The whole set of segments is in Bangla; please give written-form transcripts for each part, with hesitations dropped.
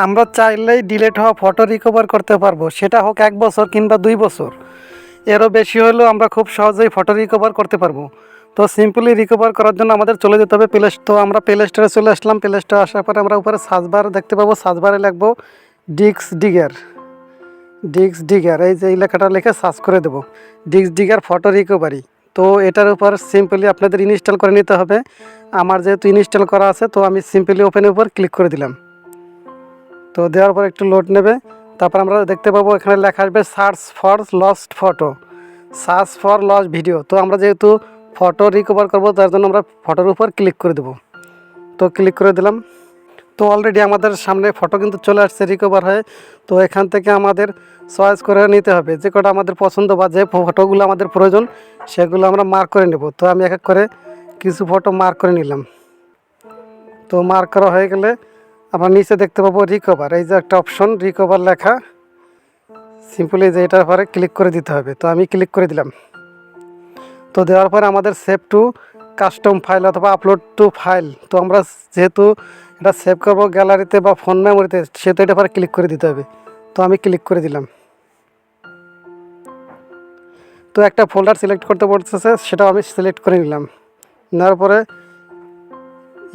আমরা চাইলেই ডিলিট হওয়া ফটো রিকভার করতে পারবো, সেটা হোক 1 বছর কিংবা 2 বছর। এরও বেশি হলেও আমরা খুব সহজেই ফটো রিকভার করতে পারবো। তো সিম্পলি রিকভার করার জন্য আমাদের চলে যেতে হবে তো আমরা প্লে স্টোরে চলে আসলাম। প্লে স্টোরে আসার পরে আমরা উপরে সার্চ বার দেখতে পাবো, সার্চ বারে লিখবো ডিক্স ডিগার, এই যে এই লেখাটা লিখে সার্চ করে দেবো ডিক্স ডিগার ফটো রিকভারি। তো এটার উপর সিম্পলি আপনাদের ইনস্টল করে নিতে হবে। আমার যেহেতু ইনস্টল করা আছে, তো আমি সিম্পলি ওপেনের উপর ক্লিক করে দিলাম। তো দেওয়ার পর একটু লোড নেবে, তারপর আমরা দেখতে পাবো এখানে লেখা আসবে সার্চ ফর লস্ট ভিডিও। তো আমরা যেহেতু ফটো রিকভার করবো, তার জন্য আমরা ফটোর উপর ক্লিক করে দেবো। তো ক্লিক করে দিলাম। তো অলরেডি আমাদের সামনে ফটো কিন্তু চলে আসছে রিকভার হয়ে। তো এখান থেকে আমাদের চয়েস করে নিতে হবে যে কটা আমাদের পছন্দ বা যে ফটোগুলো আমাদের প্রয়োজন সেগুলো আমরা মার্ক করে নেব। তো আমি এক এক করে কিছু ফটো মার্ক করে নিলাম। তো মার্ক করা হয়ে গেলে আমরা নিচে দেখতে পাবো রিকভার, এই যে একটা অপশন রিকভার লেখা, সিম্পলি যে এটার পরে ক্লিক করে দিতে হবে। তো আমি ক্লিক করে দিলাম। তো দেওয়ার পরে আমাদের সেভ টু কাস্টম ফাইল অথবা আপলোড টু ফাইল, তো আমরা যেহেতু এটা সেভ করবো গ্যালারিতে বা ফোন মেমোরিতে, সেহেতু এটা পরে ক্লিক করে দিতে হবে। তো আমি ক্লিক করে দিলাম। তো একটা ফোল্ডার সিলেক্ট করতে বলতেছে, সেটাও আমি সিলেক্ট করে নিলাম। নেওয়ার পরে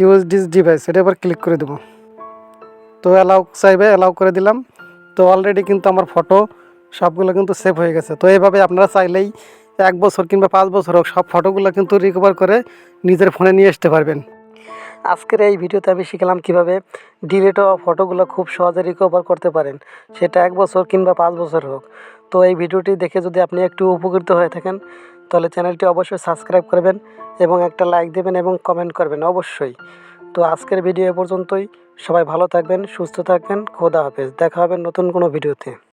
ইউজ দিস ডিভাইস, এটা এবার ক্লিক করে দেবো। তো অ্যালাউ চাইবে, অ্যালাউ করে দিলাম। তো অলরেডি কিন্তু আমার ফটো সবগুলো কিন্তু সেভ হয়ে গেছে। তো এইভাবে আপনারা চাইলেই 1 বছর কিংবা 5 বছর হোক, সব ফটোগুলো কিন্তু রিকভার করে নিজের ফোনে নিয়ে আসতে পারবেন। আজকের এই ভিডিওতে আমি শিখলাম কীভাবে ডিলিট হওয়া ফটোগুলো খুব সহজে রিকভার করতে পারেন, সেটা 1 বছর কিংবা 5 বছর হোক। তো এই ভিডিওটি দেখে যদি আপনি একটু উপকৃত হয়ে থাকেন, তাহলে চ্যানেলটি অবশ্যই সাবস্ক্রাইব করবেন এবং একটা লাইক দেবেন এবং কমেন্ট করবেন অবশ্যই। তো আজকের ভিডিও এ পর্যন্তই। সবাই ভালো থাকবেন, সুস্থ থাকবেন, খোদা হাফেজ। দেখা হবে নতুন কোনো ভিডিওতে।